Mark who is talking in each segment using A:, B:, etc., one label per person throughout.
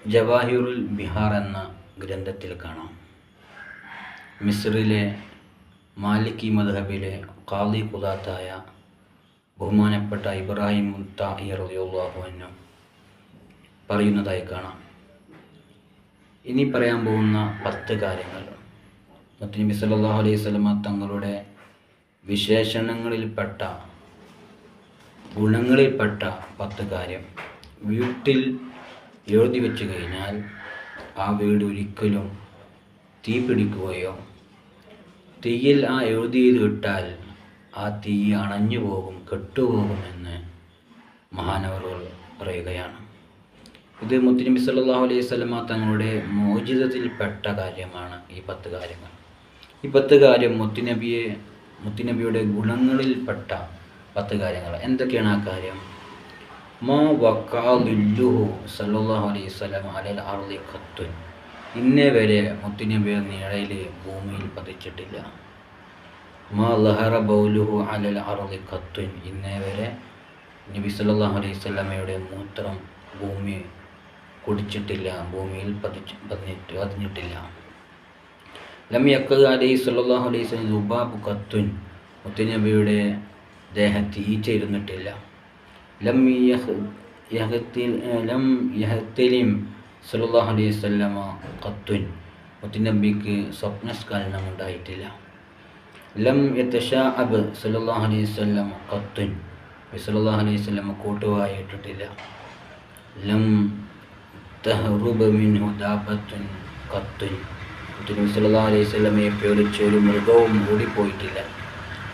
A: ജവാഹിറുൽ ബിഹാർ എന്ന ഗ്രന്ഥത്തിൽ കാണാം, മിസ്രിലെ മാലിക്കി മദ്ഹബിലെ ഖാദി ഖുദാത്തായ ബഹുമാനപ്പെട്ട ഇബ്രാഹിം താഇ റളിയല്ലാഹു അൻഹു പറയുന്നതായി കാണാം. ഇനി പറയാൻ പോകുന്ന 10 കാര്യങ്ങൾ മുത്തുനബി സല്ലല്ലാഹു അലൈഹി വസല്ലമ തങ്ങളുടെ വിശേഷണങ്ങളിൽപ്പെട്ട ഗുണങ്ങളിൽപ്പെട്ട 10 കാര്യം വീട്ടിൽ എഴുതി വെച്ച് കഴിഞ്ഞാൽ ആ വീട് ഒരിക്കലും തീ പിടിക്കുകയോ തീയിൽ ആ എഴുതിയത് ഇട്ടാൽ ആ തീ അണഞ്ഞു പോകും, കെട്ടുപോകുമെന്ന് മഹാനവറുകൾ പറയുകയാണ്. ഇത് മുത്തുനബി സല്ലല്ലാഹു അലൈഹി വസല്ലമ തങ്ങളുടെ മോചിതത്തിൽപ്പെട്ട കാര്യമാണ്. ഈ 10 കാര്യങ്ങൾ, ഈ 10 കാര്യം മുത്തുനബിയുടെ ഗുണങ്ങളിൽപ്പെട്ട 10 കാര്യങ്ങൾ. എന്തൊക്കെയാണ് ആ കാര്യം? മാ വഖാലുഹു സല്ലല്ലാഹു അലൈഹി വസല്ലം അലൽ അർളി ഖത്തുൻ, ഇന്നേ വരെ മുത്തുനബിയുടെ നിഴൽ ഭൂമിയിൽ പതിച്ചിട്ടില്ല. മാ ലഹറ ബൗലുഹു അലൽ അർളി ഖത്തുൻ, ഇന്നേ വരെ നബി സല്ലല്ലാഹു അലൈഹി വസല്ലമയുടെ മൂത്രം ഭൂമി കുടിച്ചിട്ടില്ല, ഭൂമിയിൽ പതിഞ്ഞിട്ടില്ല. ലം യഖദ് അലൈഹി സല്ലല്ലാഹു അലൈഹി വസല്ലം ദുബാബു ഖത്തുൻ, മുത്തുനബിയുടെ ദേഹത്ത് ഈച്ച ഇരുന്നിട്ടില്ല. ലം യഹ്തലിം സല്ലല്ലാഹു അലൈഹി വസല്ലമ ഖത്തുൻ, മുത്തുനബിക്ക് സ്വപ്നസ്ഖലനം ഉണ്ടായിട്ടില്ല. ലം യതശാഅബ് സല്ലല്ലാഹു അലൈഹി വസല്ലം ഖത്തുൻ, സല്ലല്ലാഹു അലൈഹി വസല്ലം കൂട്ടുവായി ഇട്ടിട്ടില്ല. ലം തഹ്റുബ് മിൻഹു ദാബത്തുൻ ഖത്തുൻ, മുത്തുനബി സല്ലല്ലാഹു അലൈഹി വസല്ലമയെ പേടിച്ച് ഒരു മൃഗവും ഓടിപ്പോയിട്ടില്ല.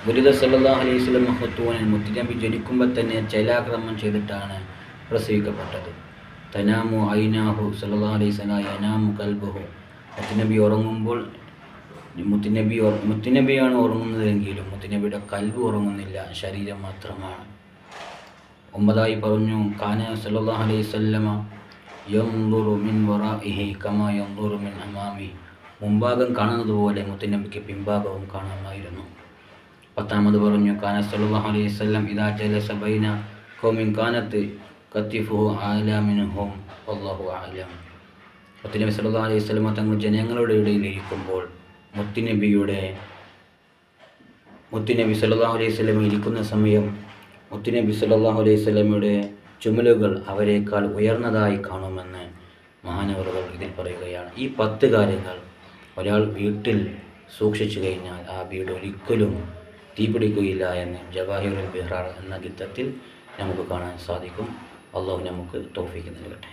A: മുലിദ സല്ലല്ലാഹു അലൈഹി വസല്ലം ഖുത്തൂനൻ, മുത്തുനബി ജനിക്കുമ്പോൾ തന്നെ ചൈലാക്രമണം ചെയ്തിട്ടാണ് പ്രസവിക്കപ്പെട്ടത്. തനാമു ഐനാഹു സല്ലല്ലാഹു അലൈഹി വസല്ലം യനാമു ഖൽബുഹു, മുത്തുനബി ഉറങ്ങുമ്പോൾ മുത്തുനബിയാണ് ഉറങ്ങുന്നതെങ്കിലും മുത്തുനബിയുടെ കൽബ് ഉറങ്ങുന്നില്ല, ശരീരം മാത്രമാണ്. 9 പറഞ്ഞു, കാന സല്ലല്ലാഹു അലൈഹി വസല്ലം യൻദുറു മിൻ വറാഇഹി കമാ യൻദുറു മിൻ അമാമിഹി, മുൻഭാഗം കാണുന്നത് പോലെ മുത്തുനബിക്ക് പിൻഭാഗവും കാണാമായിരുന്നു. 10 പറഞ്ഞു, കാന സല്ലല്ലാഹു അലൈഹി വസല്ലം ഇദാ ജലസ ബൈന ഖൗമിൻ കാനത്ത് കത്തിഫുഹു അഅലാ മിൻഹും വല്ലാഹു അഅലം, മുത്തുനബി സല്ലല്ലാഹു അലൈഹി വസല്ലം തങ്ങൾ ജനങ്ങളുടെ ഇടയിൽ ഇരിക്കുമ്പോൾ മുത്തുനബി സല്ലല്ലാഹു അലൈഹി വസല്ലം ഇരിക്കുന്ന സമയം മുത്തുനബി സല്ലല്ലാഹു അലൈഹി വസല്ലമയുടെ ചുമലുകൾ അവരെക്കാൾ ഉയർന്നതായി കാണുമെന്ന് മഹാനവറുകൾ ഇതിൽ പറയുകയാണ്. ഈ 10 കാര്യങ്ങൾ ഒരാൾ വീട്ടിൽ സൂക്ഷിച്ചു കഴിഞ്ഞാൽ ആ വീട് ഒരിക്കലും തീപിടിക്കുകയില്ല എന്ന് ജവാഹിറുൽ ബിഹാർ എന്ന ഗ്രന്ഥത്തിൽ നമുക്ക് കാണാൻ സാധിക്കും. അള്ളാഹു നമുക്ക് തൗഫീഖ് നൽകട്ടെ.